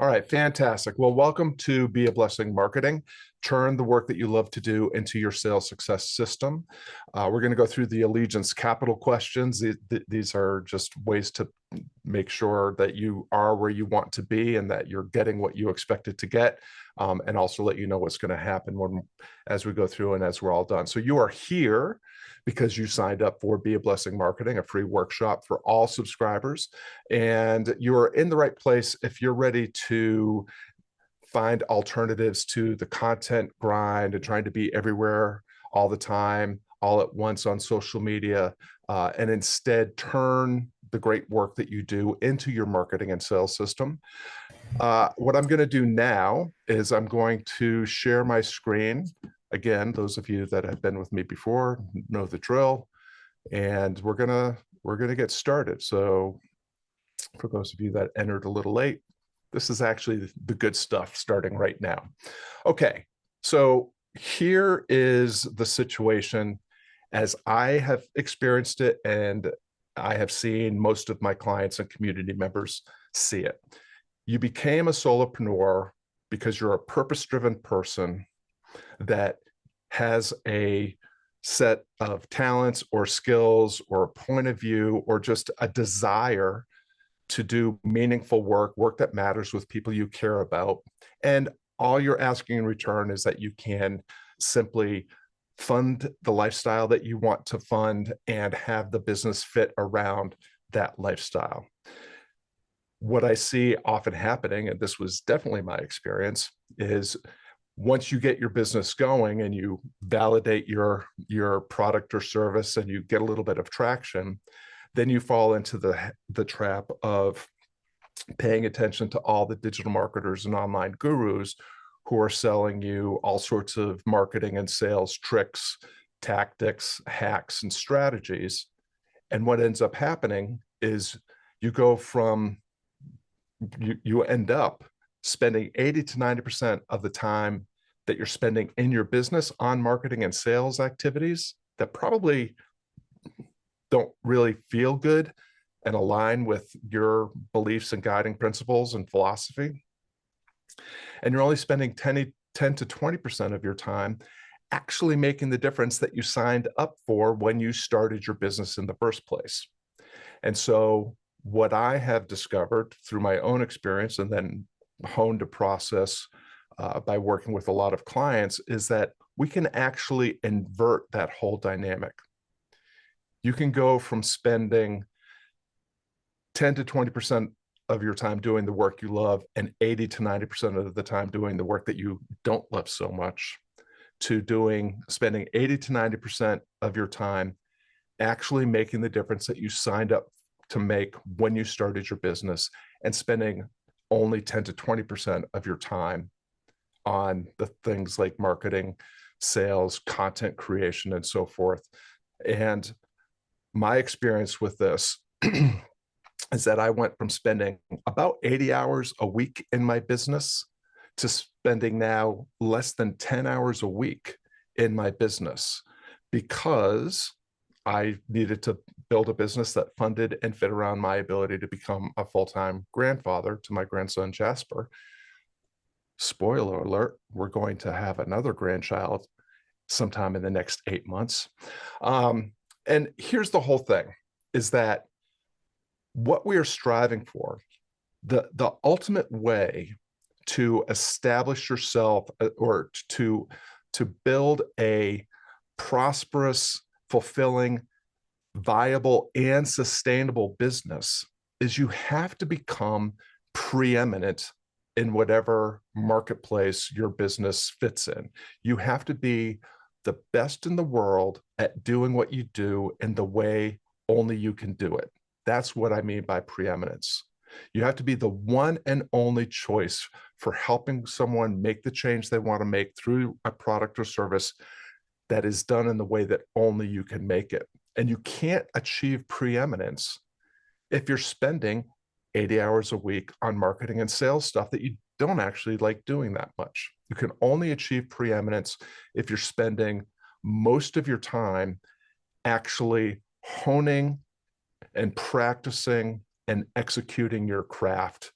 All right, fantastic. Well, welcome to Be a Blessing Marketing. Turn the work that you love to do into your sales success system. We're going to go through the Allegiance Capital questions. These are just ways to make sure that you are where you want to be and that you're getting what you expected to get, and also let you know what's going to happen as we go through and as we're all done. So you are here because you signed up for Be a Blessing Marketing, a free workshop for all subscribers. And you're in the right place if you're ready to find alternatives to the content grind and trying to be everywhere all the time, all at once on social media, and instead turn the great work that you do into your marketing and sales system. What I'm going to do now is I'm going to share my screen. Again, those of you that have been with me before know the drill, and we're gonna get started. So for those of you that entered a little late, this is actually the good stuff starting right now. Okay, so here is the situation as I have experienced it, and I have seen most of my clients and community members see it. You became a solopreneur because you're a purpose-driven person that has a set of talents or skills or a point of view or just a desire to do meaningful work that matters with people you care about. And all you're asking in return is that you can simply fund the lifestyle that you want to fund and have the business fit around that lifestyle. What I see often happening, and this was definitely my experience, is once you get your business going and you validate your product or service and you get a little bit of traction, then you fall into the trap of paying attention to all the digital marketers and online gurus who are selling you all sorts of marketing and sales tricks, tactics, hacks, and strategies. And what ends up happening is you end up spending 80 to 90% of the time that you're spending in your business on marketing and sales activities that probably don't really feel good and align with your beliefs and guiding principles and philosophy. And you're only spending 10 to 20% of your time actually making the difference that you signed up for when you started your business in the first place. And so what I have discovered through my own experience and then honed a process by working with a lot of clients is that we can actually invert that whole dynamic. You can go from spending 10 to 20% of your time doing the work you love and 80 to 90% of the time doing the work that you don't love so much to spending 80 to 90% of your time actually making the difference that you signed up to make when you started your business and spending only 10 to 20% of your time on the things like marketing, sales, content creation, and so forth. And my experience with this is that I went from spending about 80 hours a week in my business to spending now less than 10 hours a week in my business because I needed to build a business that funded and fit around my ability to become a full-time grandfather to my grandson, Jasper. Spoiler alert, we're going to have another grandchild sometime in the next 8 months. And here's the whole thing, is that what we are striving for, the ultimate way to establish yourself or to build a prosperous, fulfilling, viable, and sustainable business is you have to become preeminent in whatever marketplace your business fits in. You have to be the best in the world at doing what you do in the way only you can do it. That's what I mean by preeminence. You have to be the one and only choice for helping someone make the change they want to make through a product or service that is done in the way that only you can make it. And you can't achieve preeminence if you're spending 80 hours a week on marketing and sales stuff that you don't actually like doing that much. You can only achieve preeminence if you're spending most of your time actually honing and practicing and executing your craft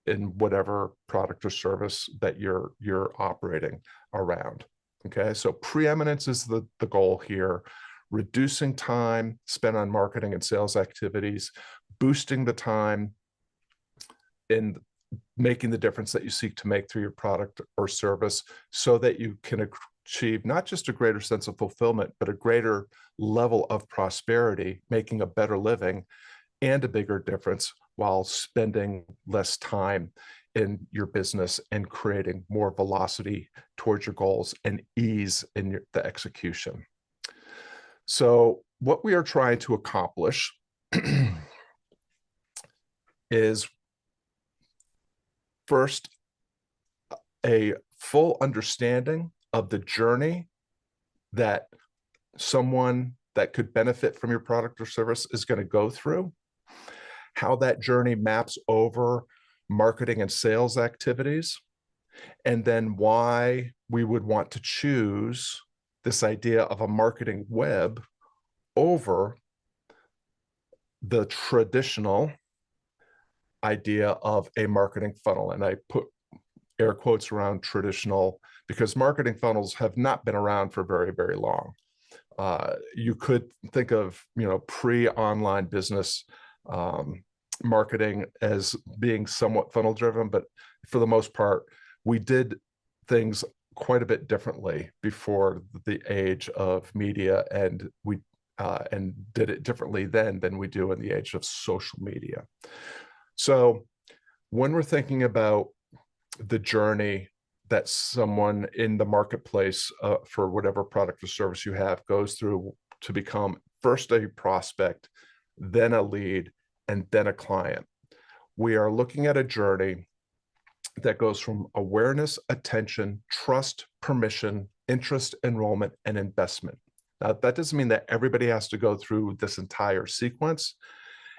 in whatever product or service that you're operating around. Okay, so preeminence is the goal here. Reducing time spent on marketing and sales activities, boosting the time in making the difference that you seek to make through your product or service, so that you can achieve not just a greater sense of fulfillment, but a greater level of prosperity, making a better living and a bigger difference while spending less time in your business and creating more velocity towards your goals and ease in the execution. So what we are trying to accomplish is, first, a full understanding of the journey that someone that could benefit from your product or service is going to go through, how that journey maps over marketing and sales activities, and then why we would want to choose this idea of a marketing web over the traditional idea of a marketing funnel. And I put air quotes around traditional because marketing funnels have not been around for very, very long. You could think of, pre-online business marketing as being somewhat funnel driven, but for the most part, we did things quite a bit differently before the age of media, and we did it differently then than we do in the age of social media. So when we're thinking about the journey that someone in the marketplace for whatever product or service you have goes through to become first a prospect, then a lead, and then a client, we are looking at a journey that goes from awareness, attention, trust, permission, interest, enrollment, and investment. Now, that doesn't mean that everybody has to go through this entire sequence.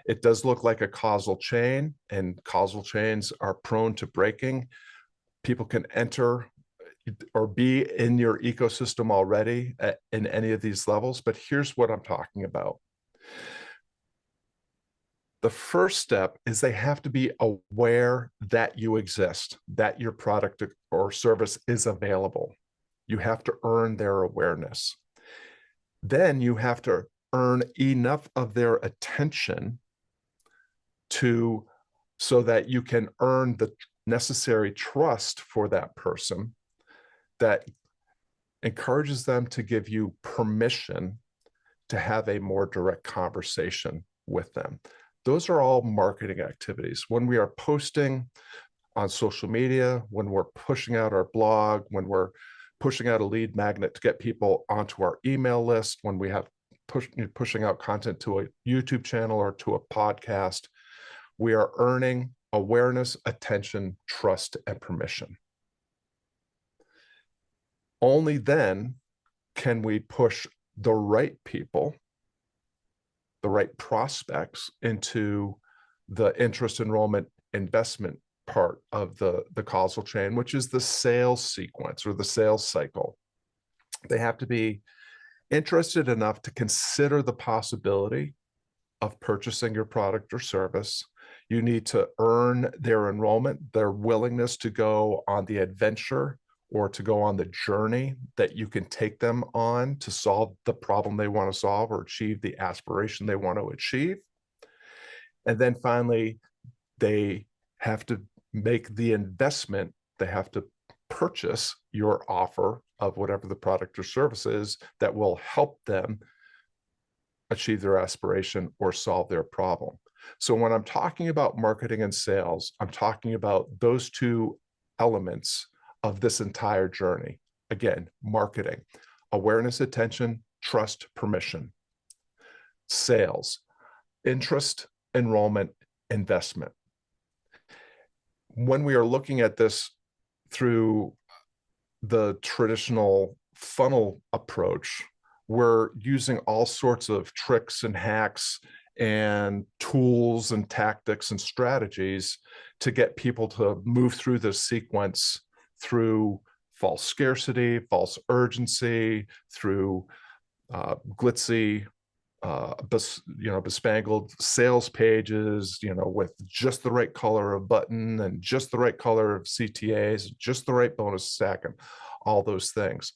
It does look like a causal chain, and causal chains are prone to breaking. People can enter or be in your ecosystem already in any of these levels, but here's what I'm talking about. The first step is they have to be aware that you exist, that your product or service is available. You have to earn their awareness. Then you have to earn enough of their attention so that you can earn the necessary trust for that person that encourages them to give you permission to have a more direct conversation with them. Those are all marketing activities. When we are posting on social media, when we're pushing out our blog, when we're pushing out a lead magnet to get people onto our email list, when we have pushing out content to a YouTube channel or to a podcast, we are earning awareness, attention, trust, and permission. Only then can we push the right people, the right prospects, into the interest, enrollment, investment part of the causal chain, which is the sales sequence or the sales cycle. They have to be interested enough to consider the possibility of purchasing your product or service. You need to earn their enrollment, their willingness to go on the adventure or to go on the journey that you can take them on to solve the problem they want to solve or achieve the aspiration they want to achieve. And then finally, they have to make the investment. They have to purchase your offer of whatever the product or service is that will help them achieve their aspiration or solve their problem. So when I'm talking about marketing and sales, I'm talking about those two elements of this entire journey. Again, marketing, awareness, attention, trust, permission. Sales, interest, enrollment, investment. When we are looking at this through the traditional funnel approach, we're using all sorts of tricks and hacks and tools and tactics and strategies to get people to move through this sequence through false scarcity, false urgency, through glitzy bespangled sales pages, with just the right color of button and just the right color of CTAs, just the right bonus stack, and all those things.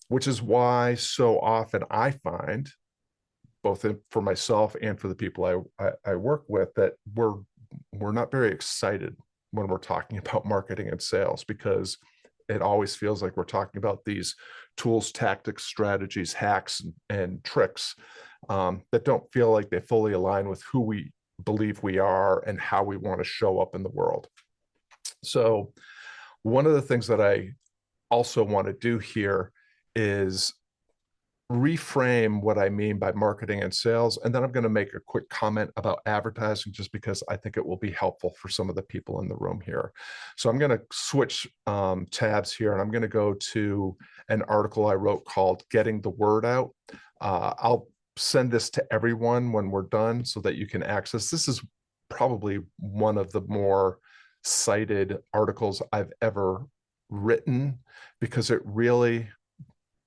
Which is why so often I find, both for myself and for the people I work with, that we're not very excited when we're talking about marketing and sales, because it always feels like we're talking about these tools, tactics, strategies, hacks, and tricks that don't feel like they fully align with who we believe we are and how we want to show up in the world. So one of the things that I also want to do here is reframe what I mean by marketing and sales. And then I'm going to make a quick comment about advertising, just because I think it will be helpful for some of the people in the room here. So I'm going to switch tabs here, and I'm going to go to an article I wrote called Getting the Word Out. I'll send this to everyone when we're done so that you can access. This is probably one of the more cited articles I've ever written, because it really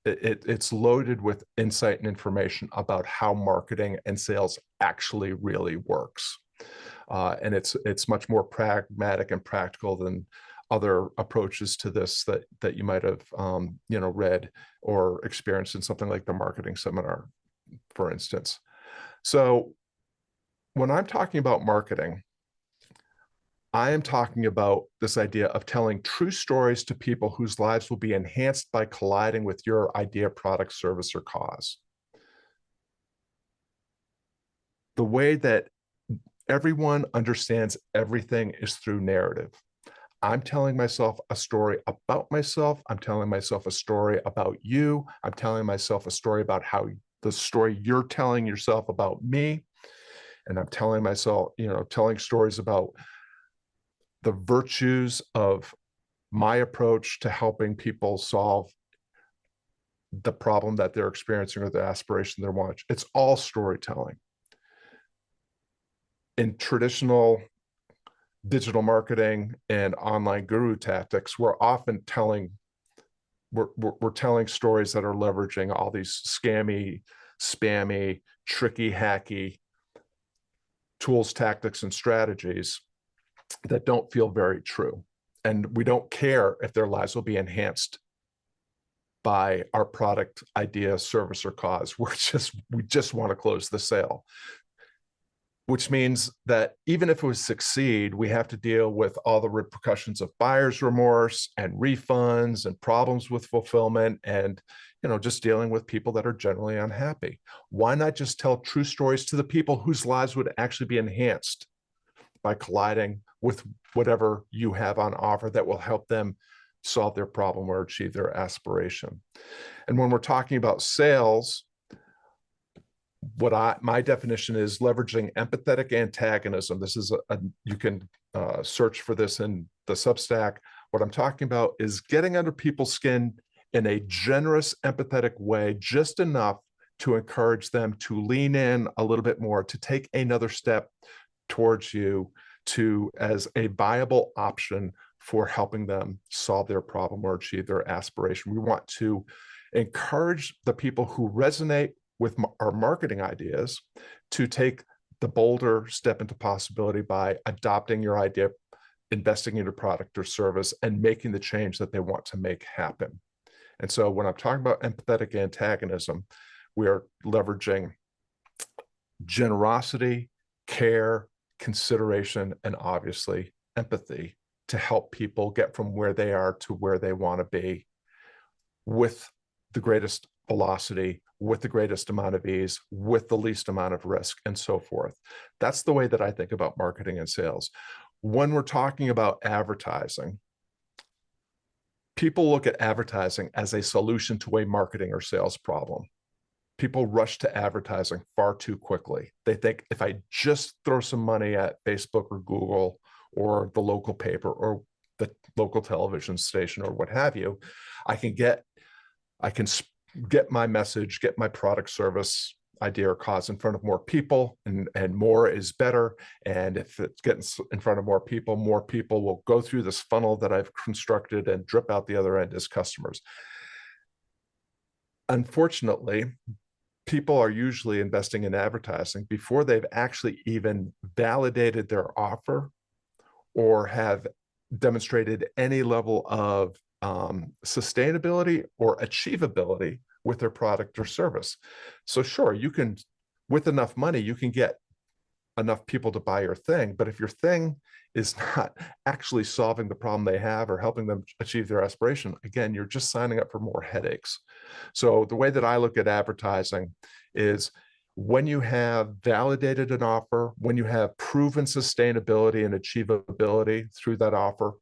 it's loaded with insight and information about how marketing and sales actually really works. And it's much more pragmatic and practical than other approaches to this that you might have read or experienced in something like the marketing seminar, for instance. So when I'm talking about marketing, I am talking about this idea of telling true stories to people whose lives will be enhanced by colliding with your idea, product, service, or cause. The way that everyone understands everything is through narrative. I'm telling myself a story about myself. I'm telling myself a story about you. I'm telling myself a story about how the story you're telling yourself about me. And I'm telling myself, telling stories about the virtues of my approach to helping people solve the problem that they're experiencing or the aspiration they're wanting. It's all storytelling. In traditional digital marketing and online guru tactics, we're often telling stories that are leveraging all these scammy, spammy, tricky, hacky tools, tactics, and strategies that don't feel very true. And we don't care if their lives will be enhanced by our product, idea, service, or cause. We just want to close the sale. Which means that even if we succeed, we have to deal with all the repercussions of buyer's remorse and refunds and problems with fulfillment and just dealing with people that are generally unhappy. Why not just tell true stories to the people whose lives would actually be enhanced by colliding with whatever you have on offer that will help them solve their problem or achieve their aspiration? And when we're talking about sales, my definition is leveraging empathetic antagonism. This is you can search for this in the Substack. What I'm talking about is getting under people's skin in a generous, empathetic way, just enough to encourage them to lean in a little bit more, to take another step towards you, as a viable option for helping them solve their problem or achieve their aspiration. We want to encourage the people who resonate with our marketing ideas to take the bolder step into possibility by adopting your idea, investing in your product or service, and making the change that they want to make happen. And so when I'm talking about empathetic antagonism, we are leveraging generosity, care, consideration, and obviously empathy to help people get from where they are to where they want to be with the greatest velocity, with the greatest amount of ease, with the least amount of risk, and so forth. That's the way that I think about marketing and sales. When we're talking about advertising, people look at advertising as a solution to a marketing or sales problem. People rush to advertising far too quickly. They think, if I just throw some money at Facebook or Google or the local paper or the local television station or what have you, I can get my message, get my product, service, idea, or cause in front of more people, and more is better. And if it gets in front of more people will go through this funnel that I've constructed and drip out the other end as customers. Unfortunately, people are usually investing in advertising before they've actually even validated their offer or have demonstrated any level of sustainability or achievability with their product or service. So sure, you can, with enough money, you can get enough people to buy your thing, but if your thing is not actually solving the problem they have or helping them achieve their aspiration, again, you're just signing up for more headaches. So the way that I look at advertising is when you have validated an offer, when you have proven sustainability and achievability through that offer,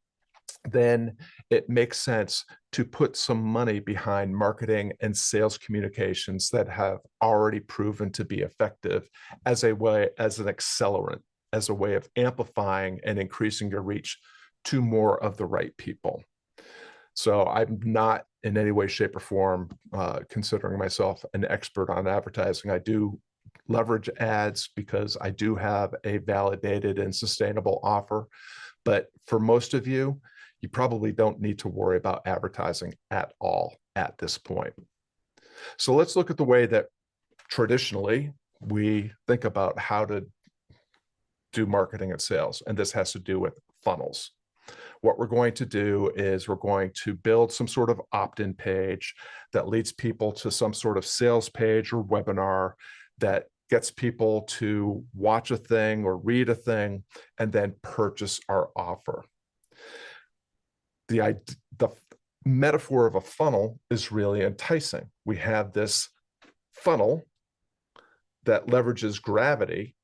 then it makes sense to put some money behind marketing and sales communications that have already proven to be effective as a way, as an accelerant, as a way of amplifying and increasing your reach to more of the right people. So I'm not in any way, shape, or form considering myself an expert on advertising. I do leverage ads because I do have a validated and sustainable offer. But for most of you, you probably don't need to worry about advertising at all at this point. So let's look at the way that traditionally we think about how to do marketing and sales. And this has to do with funnels. What we're going to do is we're going to build some sort of opt-in page that leads people to some sort of sales page or webinar that gets people to watch a thing or read a thing and then purchase our offer. The metaphor of a funnel is really enticing. We have this funnel that leverages gravity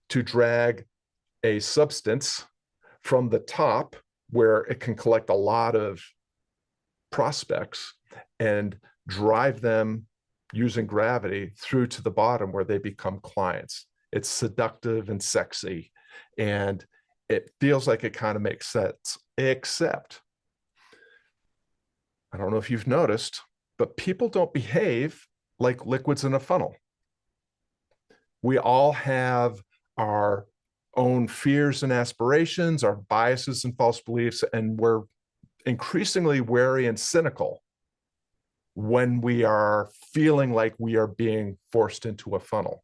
to drag a substance from the top where it can collect a lot of prospects and drive them using gravity through to the bottom where they become clients. It's seductive and sexy, and it feels like it kind of makes sense, except I don't know if you've noticed, but people don't behave like liquids in a funnel. We all have our own fears and aspirations, our biases and false beliefs, and we're increasingly wary and cynical when we are feeling like we are being forced into a funnel,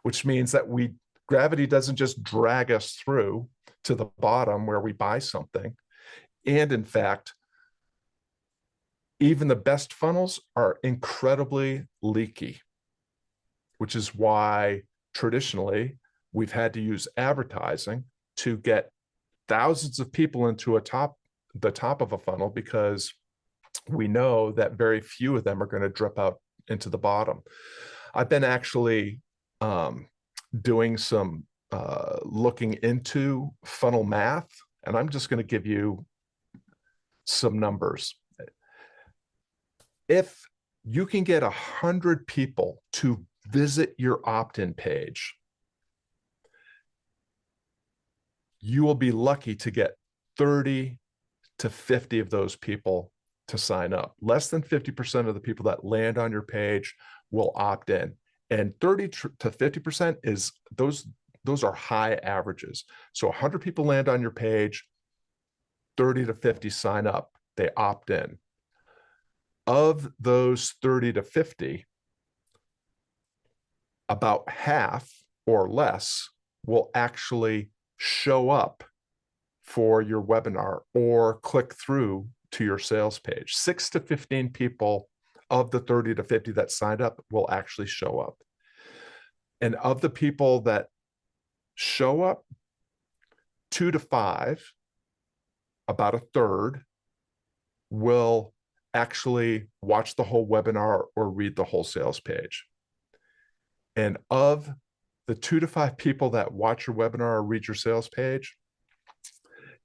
which means that gravity doesn't just drag us through to the bottom where we buy something. And in fact, even the best funnels are incredibly leaky, which is why traditionally we've had to use advertising to get thousands of people into the top of a funnel, because we know that very few of them are going to drip out into the bottom. I've been actually doing some looking into funnel math, and I'm just going to give you some numbers. If you can get 100 people to visit your opt-in page, you will be lucky to get 30 to 50 of those people to sign up. Less than 50% of the people that land on your page will opt in. And 30 to 50% is those are high averages. So 100 people land on your page, 30 to 50 sign up, they opt in. Of those 30 to 50, about half or less will actually show up for your webinar or click through to your sales page. 6 to 15 people of the 30 to 50 that signed up will actually show up. And of the people that show up, 2 to 5, about a third, will actually watch the whole webinar or read the whole sales page. And of the 2 to 5 people that watch your webinar or read your sales page,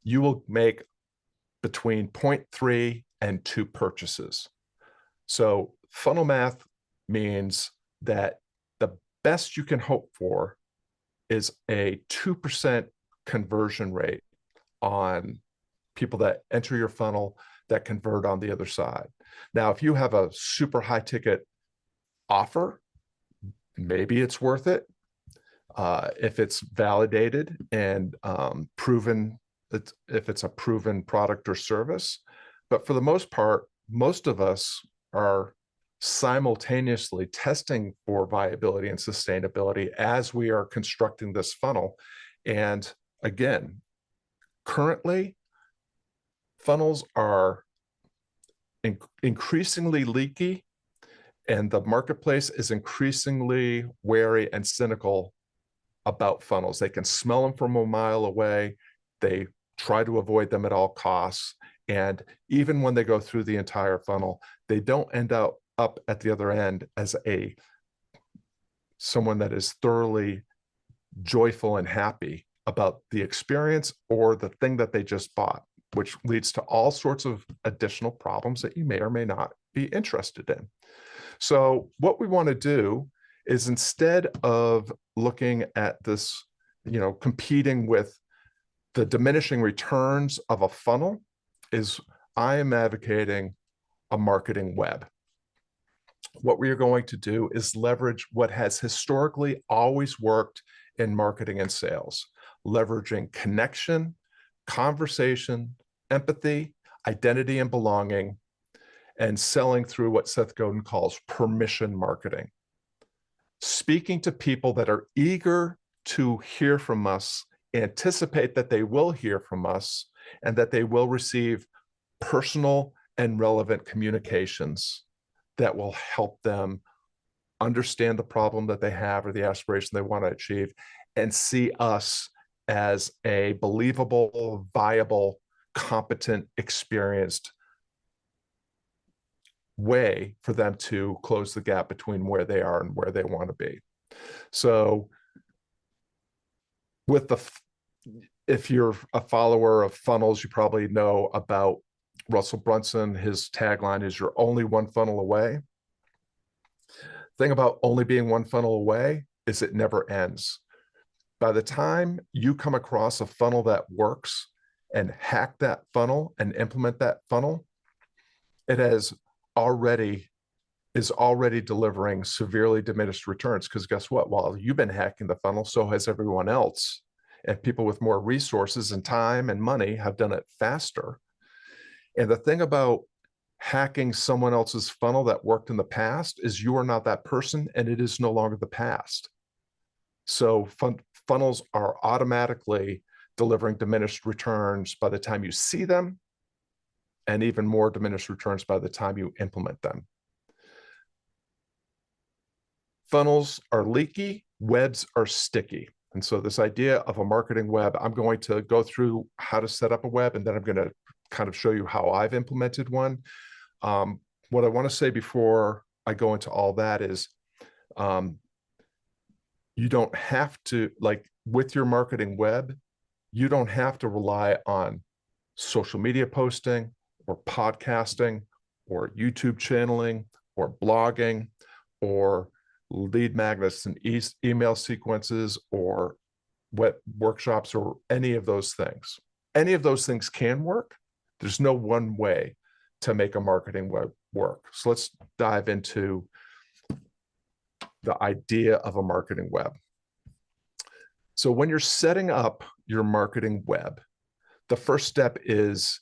you will make between 0.3 and 2 purchases. So funnel math means that the best you can hope for is a 2% conversion rate on people that enter your funnel that convert on the other side. Now, if you have a super high ticket offer, maybe it's worth it. If it's validated and proven, if it's a proven product or service. But for the most part, most of us are simultaneously testing for viability and sustainability as we are constructing this funnel. And again, currently, funnels are increasingly leaky, and the marketplace is increasingly wary and cynical about funnels. They can smell them from a mile away. They try to avoid them at all costs. And even when they go through the entire funnel, they don't end up at the other end as someone that is thoroughly joyful and happy about the experience or the thing that they just bought, which leads to all sorts of additional problems that you may or may not be interested in. So what we want to do is, instead of looking at this, competing with the diminishing returns of a funnel, is I am advocating a marketing web. What we are going to do is leverage what has historically always worked in marketing and sales, leveraging connection, conversation, empathy, identity, and belonging, and selling through what Seth Godin calls permission marketing. Speaking to people that are eager to hear from us, anticipate that they will hear from us, and that they will receive personal and relevant communications that will help them understand the problem that they have or the aspiration they want to achieve, and see us as a believable, viable, competent, experienced way for them to close the gap between where they are and where they want to be. So if you're a follower of funnels, you probably know about Russell Brunson. His tagline is, "You're only one funnel away." Thing about only being one funnel away is it never ends. By the time you come across a funnel that works and hack that funnel and implement that funnel, it is already delivering severely diminished returns. Because guess what? While you've been hacking the funnel, so has everyone else. And people with more resources and time and money have done it faster. And the thing about hacking someone else's funnel that worked in the past is you are not that person, and it is no longer the past. So funnels are automatically delivering diminished returns by the time you see them, and even more diminished returns by the time you implement them. Funnels are leaky, webs are sticky. And so this idea of a marketing web, I'm going to go through how to set up a web, and then I'm going to kind of show you how I've implemented one. What I want to say before I go into all that is, you don't have to, with your marketing web, you don't have to rely on social media posting or podcasting or YouTube channeling or blogging or lead magnets and email sequences or web workshops or any of those things. Any of those things can work. There's no one way to make a marketing web work. So let's dive into the idea of a marketing web. So when you're setting up your marketing web, the first step is,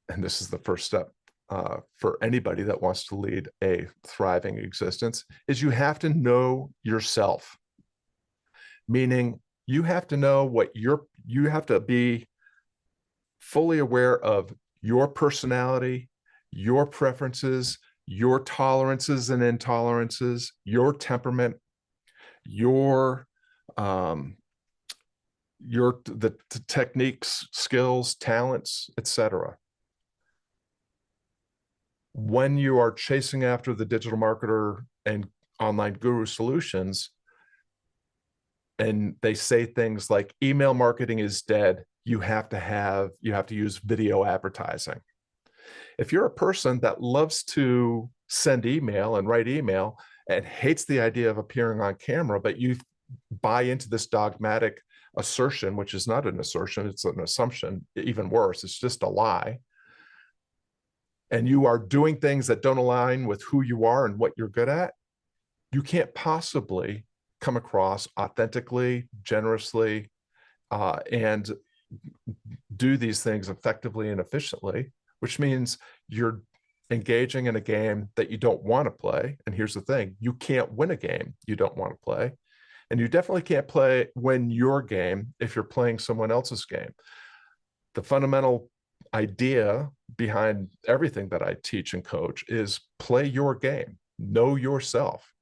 and this is the first step for anybody that wants to lead a thriving existence, is you have to know yourself. Meaning you have to know you have to be fully aware of your personality, your preferences, your tolerances and intolerances, your temperament, the techniques, skills, talents, etc. When you are chasing after the digital marketer and online guru solutions, and they say things like email marketing is dead, you have to use video advertising. If you're a person that loves to send email and write email and hates the idea of appearing on camera, but you buy into this dogmatic assertion, which is not an assertion, it's an assumption, even worse, it's just a lie, and you are doing things that don't align with who you are and what you're good at, you can't possibly come across authentically, generously, and do these things effectively and efficiently, which means you're engaging in a game that you don't want to play. And here's the thing, you can't win a game you don't want to play. And you definitely can't win your game if you're playing someone else's game. The fundamental idea behind everything that I teach and coach is play your game, know yourself.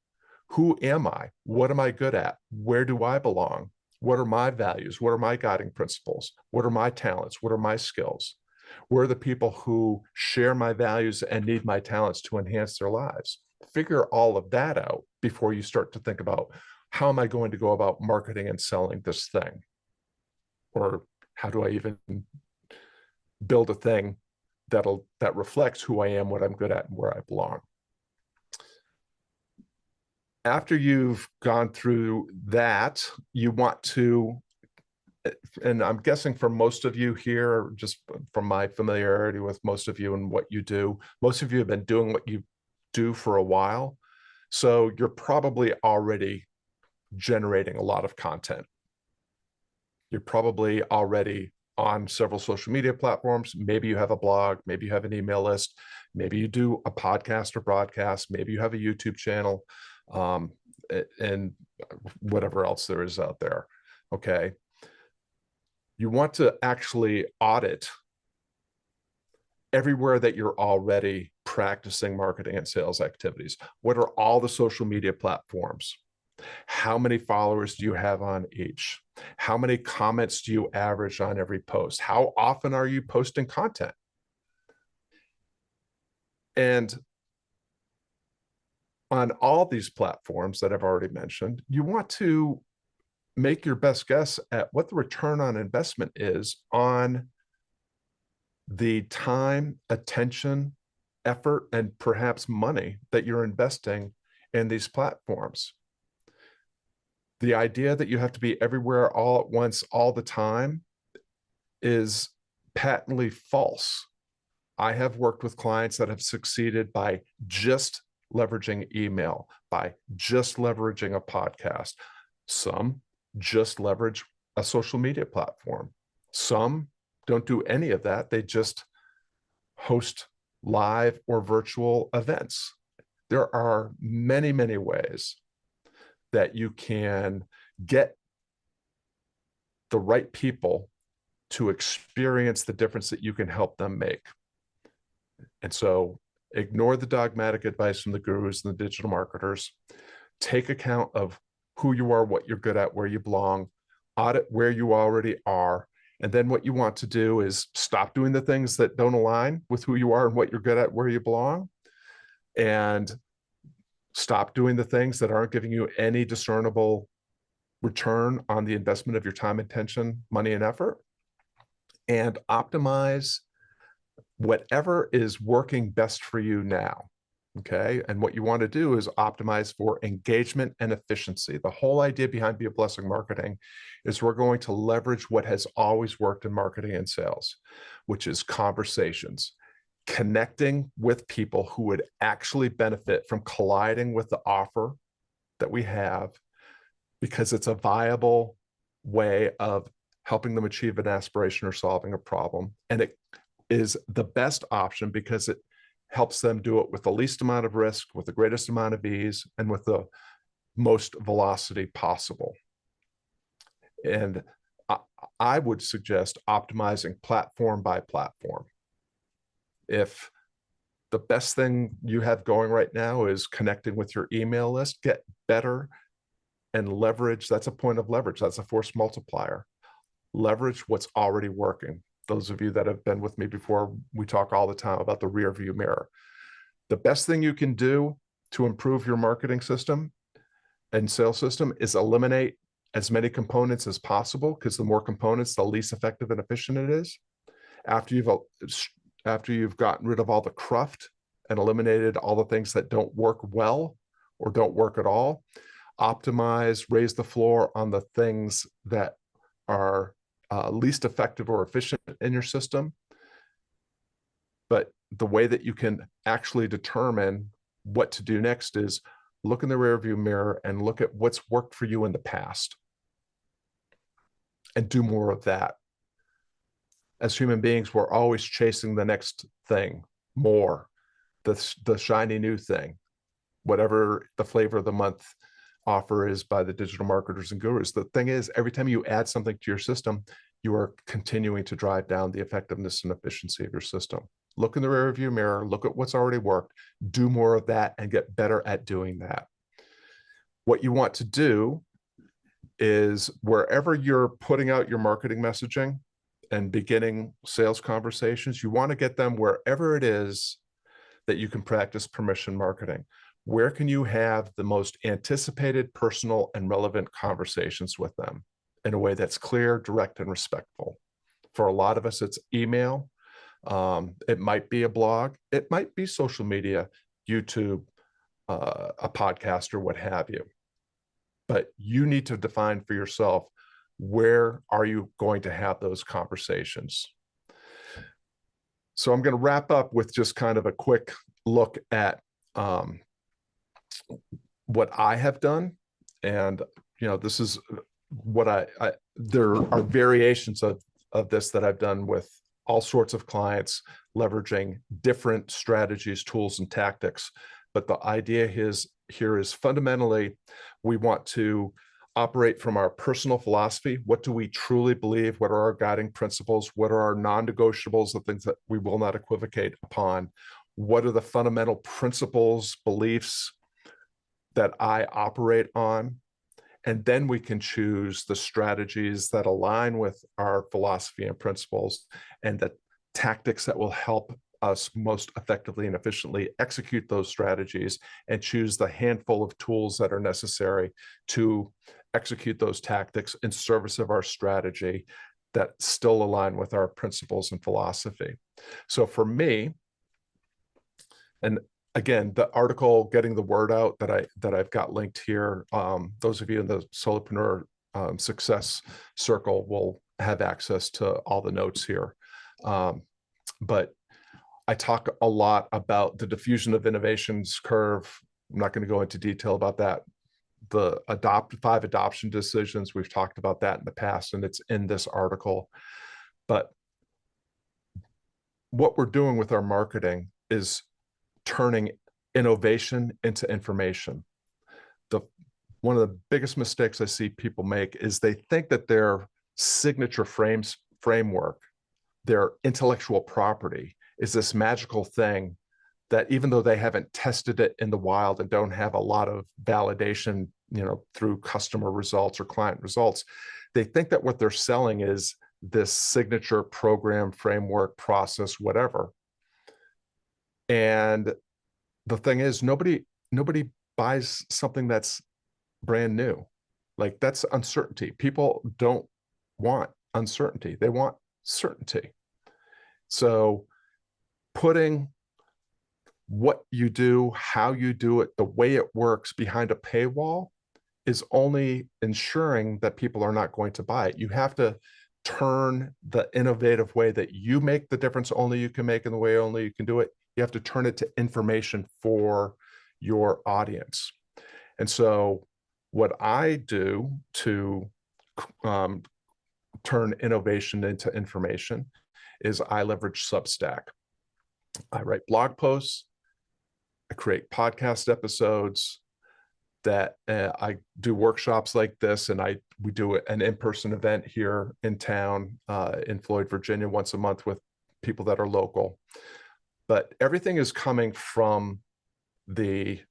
Who am I? What am I good at? Where do I belong? What are my values? What are my guiding principles? What are my talents? What are my skills? Where are the people who share my values and need my talents to enhance their lives? Figure all of that out before you start to think about, how am I going to go about marketing and selling this thing? Or how do I even build a thing that reflects who I am, what I'm good at, and where I belong? After you've gone through that, you want to, and I'm guessing for most of you here, just from my familiarity with most of you and what you do, most of you have been doing what you do for a while. So you're probably already generating a lot of content. You're probably already on several social media platforms. Maybe you have a blog, maybe you have an email list, maybe you do a podcast or broadcast, maybe you have a YouTube channel, and whatever else there is out there. Okay. You want to actually audit everywhere that you're already practicing marketing and sales activities. What are all the social media platforms? How many followers do you have on each? How many comments do you average on every post? How often are you posting content? And on all these platforms that I've already mentioned, you want to make your best guess at what the return on investment is on the time, attention, effort, and perhaps money that you're investing in these platforms. The idea that you have to be everywhere all at once, all the time, is patently false. I have worked with clients that have succeeded by just leveraging email, by just leveraging a podcast. Some just leverage a social media platform. Some don't do any of that. They just host live or virtual events. There are many, many ways that you can get the right people to experience the difference that you can help them make. And so ignore the dogmatic advice from the gurus and the digital marketers. Take account of who you are, what you're good at, where you belong, audit where you already are. And then what you want to do is stop doing the things that don't align with who you are and what you're good at, where you belong, and stop doing the things that aren't giving you any discernible return on the investment of your time, attention, money, and effort, and optimize whatever is working best for you now. Okay. And what you want to do is optimize for engagement and efficiency. The whole idea behind Be a Blessing Marketing is we're going to leverage what has always worked in marketing and sales, which is conversations, connecting with people who would actually benefit from colliding with the offer that we have, because it's a viable way of helping them achieve an aspiration or solving a problem. And it is the best option because it helps them do it with the least amount of risk, with the greatest amount of ease, and with the most velocity possible. And I would suggest optimizing platform by platform. If the best thing you have going right now is connecting with your email list, get better and leverage. That's a point of leverage. That's a force multiplier. Leverage what's already working. Those of you that have been with me before, we talk all the time about the rear view mirror. The best thing you can do to improve your marketing system and sales system is eliminate as many components as possible, because the more components, the least effective and efficient it is. After you've gotten rid of all the cruft and eliminated all the things that don't work well or don't work at all, optimize, raise the floor on the things that are least effective or efficient in your system. But the way that you can actually determine what to do next is look in the rearview mirror and look at what's worked for you in the past and do more of that. As human beings, we're always chasing the next thing, more. the shiny new thing, whatever the flavor of the month offer is by the digital marketers and gurus. The thing is, every time you add something to your system, you are continuing to drive down the effectiveness and efficiency of your system. Look in the rearview mirror, look at what's already worked, do more of that, and get better at doing that. What you want to do is, wherever you're putting out your marketing messaging and beginning sales conversations, you want to get them wherever it is that you can practice permission marketing. Where can you have the most anticipated, personal, and relevant conversations with them in a way that's clear, direct, and respectful? For a lot of us, it's email. It might be a blog. It might be social media, YouTube, a podcast, or what have you. But you need to define for yourself, where are you going to have those conversations? So I'm going to wrap up with just kind of a quick look at what I have done. And, this is what there are variations of this that I've done with all sorts of clients, leveraging different strategies, tools, and tactics. But the idea here is fundamentally, we want to operate from our personal philosophy. What do we truly believe? What are our guiding principles? What are our non-negotiables, the things that we will not equivocate upon? What are the fundamental principles, beliefs that I operate on? And then we can choose the strategies that align with our philosophy and principles, and the tactics that will help us most effectively and efficiently execute those strategies, and choose the handful of tools that are necessary to execute those tactics in service of our strategy that still align with our principles and philosophy. So for me, and again, the article, Getting the Word Out, that I've got linked here, those of you in the Solopreneur Success Circle will have access to all the notes here. But I talk a lot about the diffusion of innovations curve. I'm not going to go into detail about that. The 5 adoption decisions, we've talked about that in the past, and it's in this article. But what we're doing with our marketing is turning innovation into information. One of the biggest mistakes I see people make is they think that their signature framework, their intellectual property, is this magical thing that, even though they haven't tested it in the wild and don't have a lot of validation, through customer results or client results, they think that what they're selling is this signature program, framework, process, whatever. And the thing is, nobody buys something that's brand new. Like, that's uncertainty. People don't want uncertainty. They want certainty. So putting what you do, how you do it, the way it works behind a paywall is only ensuring that people are not going to buy it. You have to turn the innovative way that you make the difference only you can make, in the way only you can do it. You have to turn it to information for your audience. And so what I do to turn innovation into information is I leverage Substack. I write blog posts, I create podcast episodes, that I do workshops like this, and we do an in-person event here in town, in Floyd, Virginia, once a month with people that are local. But everything is coming from the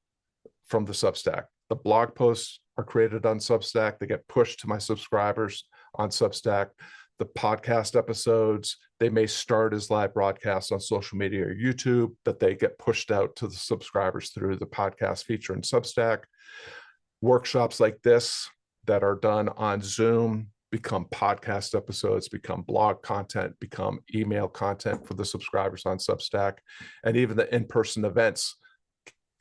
Substack. The blog posts are created on Substack. They get pushed to my subscribers on Substack. The podcast episodes, they may start as live broadcasts on social media or YouTube, but they get pushed out to the subscribers through the podcast feature in Substack. Workshops like this that are done on Zoom become podcast episodes, become blog content, become email content for the subscribers on Substack. And even the in-person events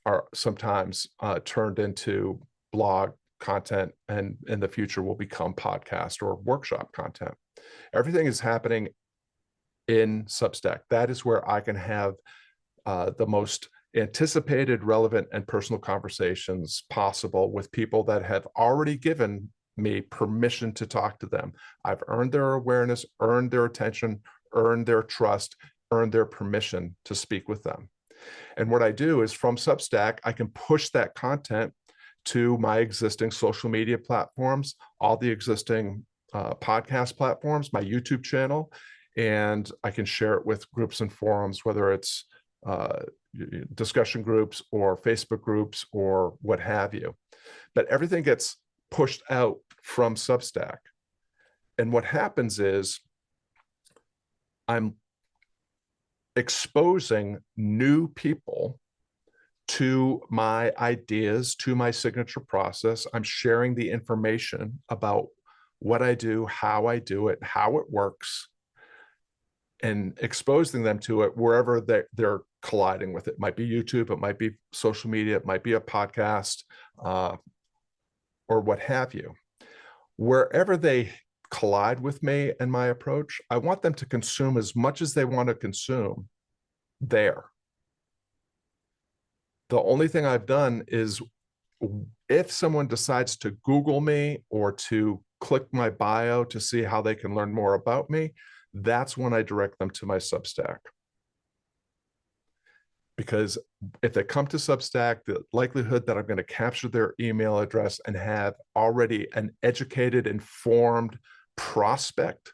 are sometimes turned into blog content, and in the future will become podcast or workshop content. Everything is happening in Substack. That is where I can have the most anticipated, relevant, and personal conversations possible with people that have already given me permission to talk to them. I've earned their awareness, earned their attention, earned their trust, earned their permission to speak with them. And what I do is from Substack, I can push that content to my existing social media platforms, all the existing podcast platforms, my YouTube channel, and I can share it with groups and forums, whether it's discussion groups or Facebook groups or what have you. But everything gets pushed out from Substack. And what happens is I'm exposing new people to my ideas, to my signature process. I'm sharing the information about what I do, how I do it, how it works, and exposing them to it wherever they're colliding with it. It might be YouTube, it might be social media, it might be a podcast, or what have you. Wherever they collide with me and my approach, I want them to consume as much as they want to consume there. The only thing I've done is if someone decides to Google me or to click my bio to see how they can learn more about me, that's when I direct them to my Substack. Because if they come to Substack, the likelihood that I'm going to capture their email address and have already an educated, informed prospect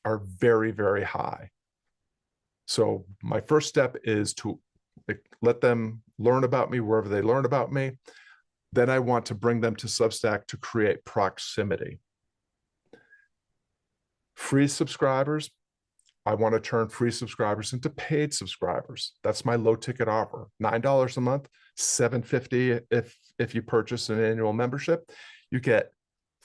are very, very high. So my first step is to let them learn about me wherever they learn about me. Then I want to bring them to Substack to create proximity. Free subscribers, I want to turn free subscribers into paid subscribers. That's my low ticket offer. $9 a month, $7.50 if you purchase an annual membership. You get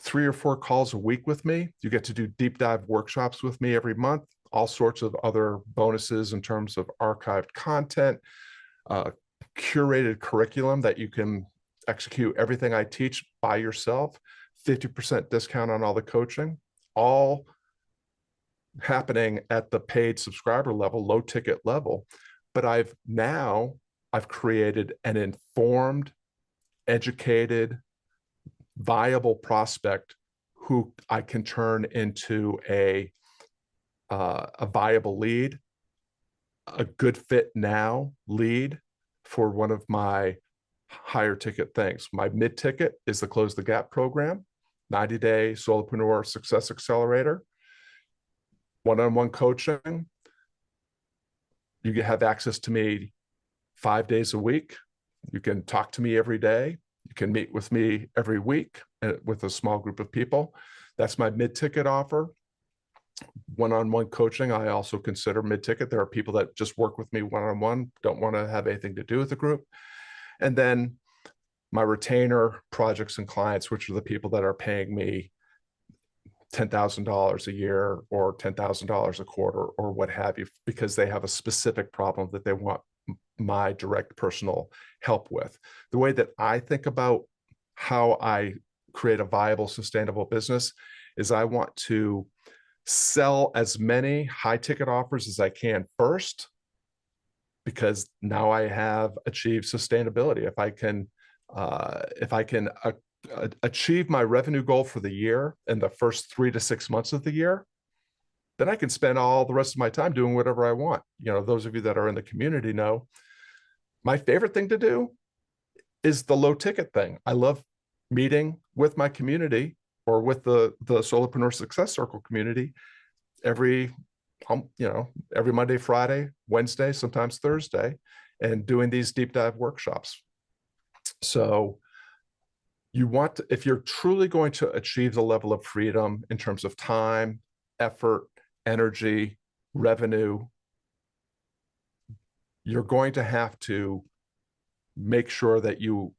3 or 4 calls a week with me. You get to do deep dive workshops with me every month, all sorts of other bonuses in terms of archived content, curated curriculum that you can execute everything I teach by yourself, 50% discount on all the coaching, all happening at the paid subscriber level, low ticket level. But I've created an informed, educated, viable prospect who I can turn into a viable lead, a good fit now lead for one of my higher ticket things. My mid ticket is the Close the Gap program, 90-day solopreneur success accelerator, one-on-one coaching. You have access to me 5 days a week. You can talk to me every day. You can meet with me every week with a small group of people. That's my mid-ticket offer. One-on-one coaching, I also consider mid-ticket. There are people that just work with me one-on-one, don't want to have anything to do with the group. And then my retainer projects and clients, which are the people that are paying me $10,000 a year or $10,000 a quarter or what have you, because they have a specific problem that they want my direct personal help with. The way that I think about how I create a viable, sustainable business is I want to sell as many high ticket offers as I can first, because now I have achieved sustainability. If I can achieve my revenue goal for the year in the first 3 to 6 months of the year, then I can spend all the rest of my time doing whatever I want. You know, those of you that are in the community know my favorite thing to do is the low ticket thing. I love meeting with my community or with the Solopreneur Success Circle community every Monday, Friday, Wednesday, sometimes Thursday, and doing these deep dive workshops. So you want to, if you're truly going to achieve the level of freedom in terms of time, effort, energy, revenue, you're going to have to make sure that you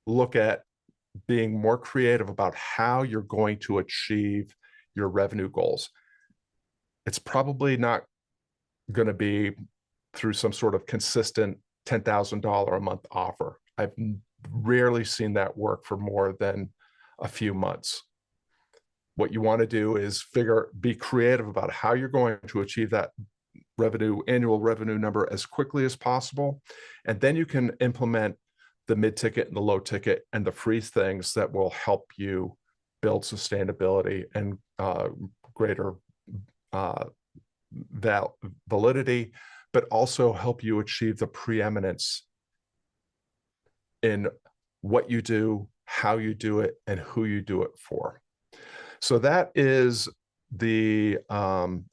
look at being more creative about how you're going to achieve your revenue goals. It's probably not going to be through some sort of consistent $10,000 a month offer. I've rarely seen that work for more than a few months. What you want to do is be creative about how you're going to achieve that annual revenue number as quickly as possible. And then you can implement the mid-ticket and the low ticket and the free things that will help you build sustainability and greater validity, but also help you achieve the preeminence in what you do, how you do it, and who you do it for. So that is the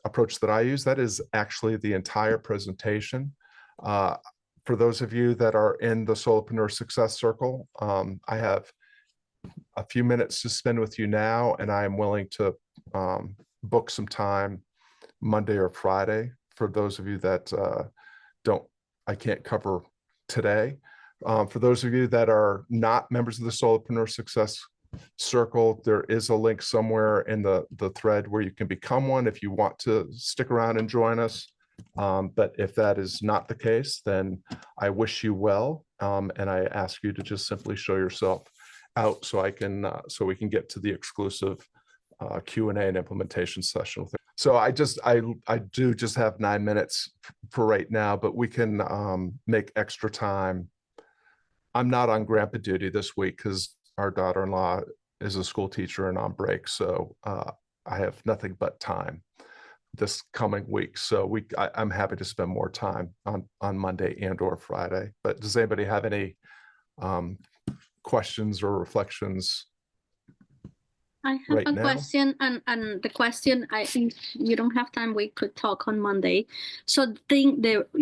approach that I use. That is actually the entire presentation. For those of you that are in the Solopreneur Success Circle, I have a few minutes to spend with you now, and I am willing to book some time Monday or Friday for those of you that I can't cover today. For those of you that are not members of the Solopreneur Success Circle, there is a link somewhere in the thread where you can become one if you want to stick around and join us. But if that is not the case, then I wish you well, and I ask you to just simply show yourself out so we can get to the exclusive Q&A and implementation session with it. So I do just have 9 minutes for right now, but we can make extra time. I'm not on grandpa duty this week because our daughter-in-law is a school teacher and on break. So I have nothing but time this coming week. So I'm happy to spend more time on Monday and or Friday. But does anybody have any questions or reflections? I have a question, and the question, I think you don't have time, we could talk on Monday. So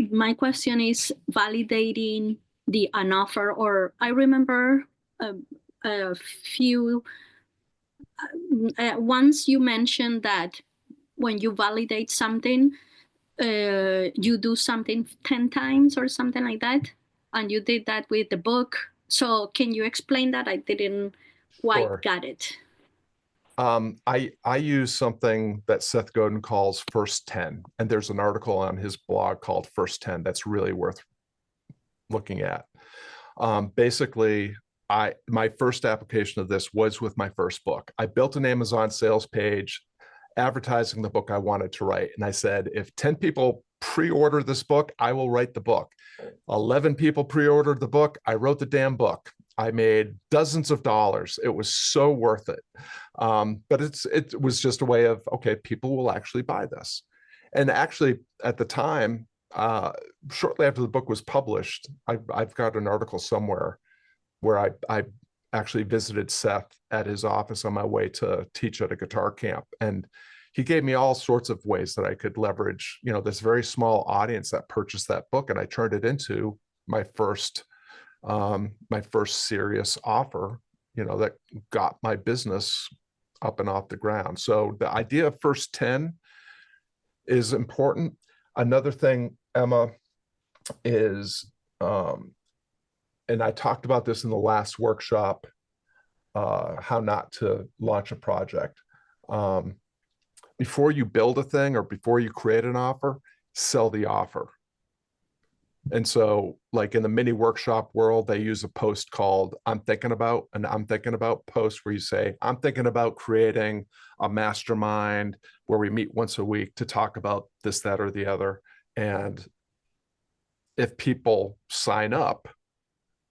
my question is validating an offer, or I remember a few, once you mentioned that when you validate something, you do something 10 times or something like that, and you did that with the book. So can you explain that? I didn't quite get it. I use something that Seth Godin calls First 10, and there's an article on his blog called First 10 that's really worth looking at. Basically, my first application of this was with my first book. I built an Amazon sales page advertising the book I wanted to write, and I said, if 10 people pre-order this book, I will write the book. 11 people pre-ordered the book. I wrote the damn book. I made dozens of dollars. It was so worth it. But it was just a way of, okay, people will actually buy this. And actually at the time, shortly after the book was published, I've got an article somewhere where I actually visited Seth at his office on my way to teach at a guitar camp. And he gave me all sorts of ways that I could leverage, this very small audience that purchased that book. And I turned it into my first serious offer, that got my business up and off the ground. So the idea of First 10 is important. Another thing, Emma, is, and I talked about this in the last workshop, how not to launch a project. Before you build a thing or before you create an offer, sell the offer. And so like in the mini workshop world, they use a post called I'm thinking about post, where you say, I'm thinking about creating a mastermind where we meet once a week to talk about this, that, or the other. And if people sign up,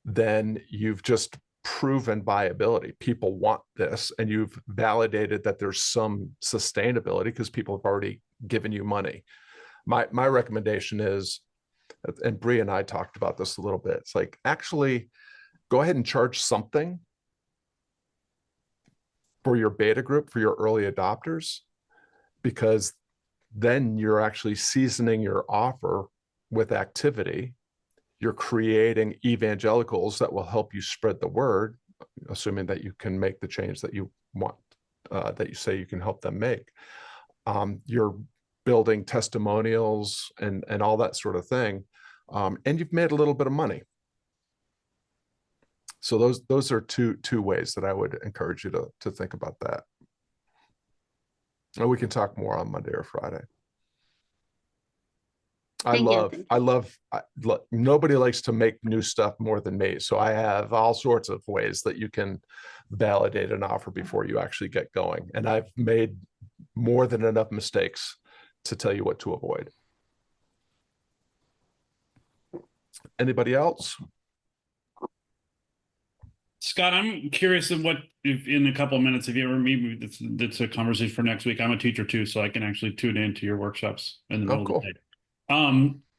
then you've just proven viability. People want this, and you've validated that there's some sustainability because people have already given you money. My recommendation is, and Bree and I talked about this a little bit, it's like, actually go ahead and charge something for your beta group, for your early adopters, because then you're actually seasoning your offer with activity. You're creating evangelicals that will help you spread the word, assuming that you can make the change that you want, that you say you can help them make. You're building testimonials and all that sort of thing. And you've made a little bit of money. So those are two ways that I would encourage you to think about that. And we can talk more on Monday or Friday. Nobody likes to make new stuff more than me. So I have all sorts of ways that you can validate an offer before you actually get going. And I've made more than enough mistakes to tell you what to avoid. Anybody else? Scott, I'm curious of if in a couple of minutes, if you ever meet me, that's a conversation for next week. I'm a teacher too, so I can actually tune into your workshops in the middle of the day.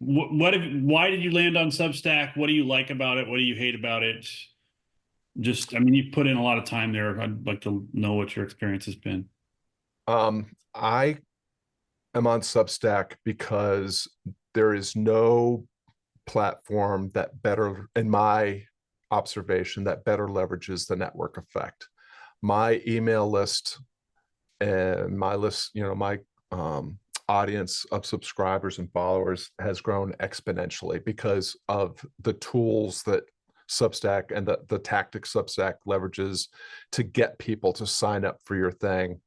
why did you land on Substack? What do you like about it? What do you hate about it? Just, I mean, you put in a lot of time there. I'd like to know what your experience has been. I am on Substack because there is no platform that better, in my observation, that better leverages the network effect. My email list and my list, my audience of subscribers and followers has grown exponentially because of the tools that Substack and the tactics Substack leverages to get people to sign up for your thing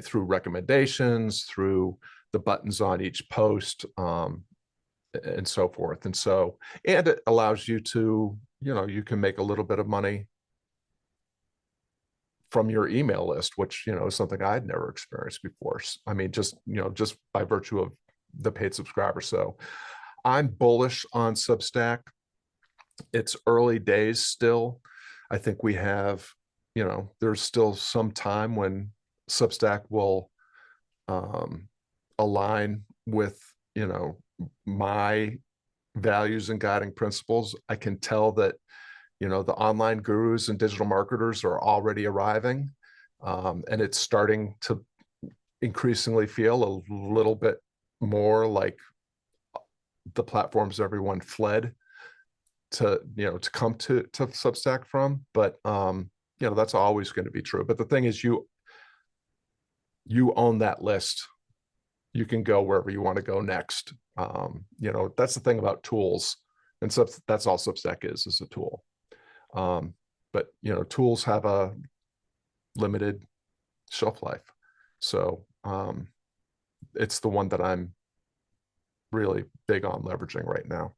through recommendations, through the buttons on each post, and so forth. And it allows you to, you can make a little bit of money from your email list, which, is something I'd never experienced before. I mean, just by virtue of the paid subscriber. So I'm bullish on Substack. It's early days still. I think we have, there's still some time when Substack will align with, my values and guiding principles. I can tell that, the online gurus and digital marketers are already arriving, and it's starting to increasingly feel a little bit more like the platforms everyone fled to come to Substack from. But that's always going to be true. But the thing is, you own that list. You can go wherever you want to go next. That's the thing about tools, and that's all Substack is a tool. But tools have a limited shelf life. So it's the one that I'm really big on leveraging right now.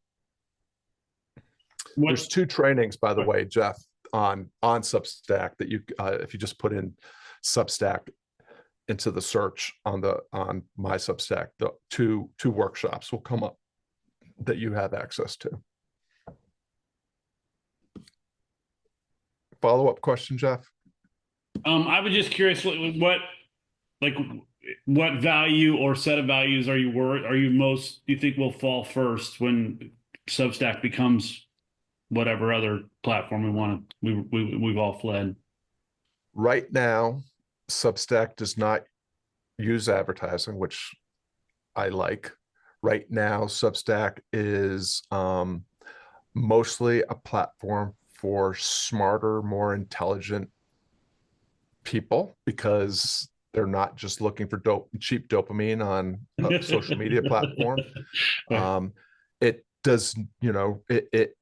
There's 2 trainings, by the way, Jeff, on Substack that you, if you just put in Substack into the search on my Substack, the two workshops will come up that you have access to. Follow-up question, Jeff? I was just curious what value or set of values do you think will fall first when Substack becomes whatever other platform we've all fled? Right now, Substack does not use advertising, which I like. Right now, Substack is mostly a platform for smarter, more intelligent people, because they're not just looking for cheap dopamine on a social media platform. It does, it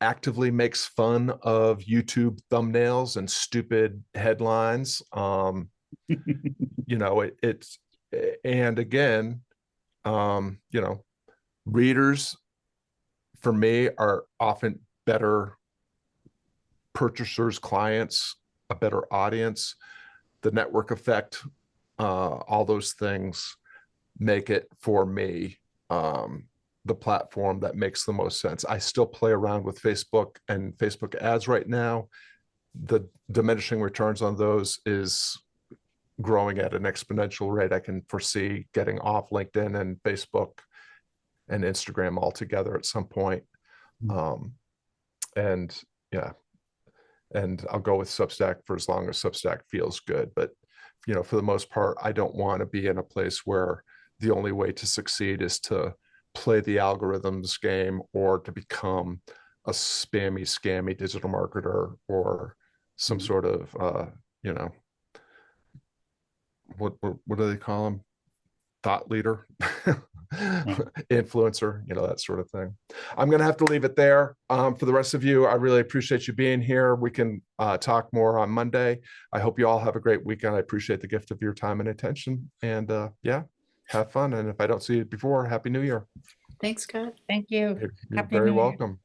actively makes fun of YouTube thumbnails and stupid headlines. It's, and again, readers for me are often better purchasers, clients, a better audience. The network effect, all those things make it, for me, the platform that makes the most sense. I still play around with Facebook and Facebook ads right now. The diminishing returns on those is growing at an exponential rate. I can foresee getting off LinkedIn and Facebook and Instagram altogether at some point. And I'll go with Substack for as long as Substack feels good. But, for the most part, I don't want to be in a place where the only way to succeed is to play the algorithms game or to become a spammy, scammy digital marketer or some sort of, what do they call them? Thought leader, influencer, that sort of thing. I'm going to have to leave it there. For the rest of you, I really appreciate you being here. We can talk more on Monday. I hope you all have a great weekend. I appreciate the gift of your time and attention, and have fun. And if I don't see you before, Happy New Year. Thanks, Scott. Thank you. You're very welcome.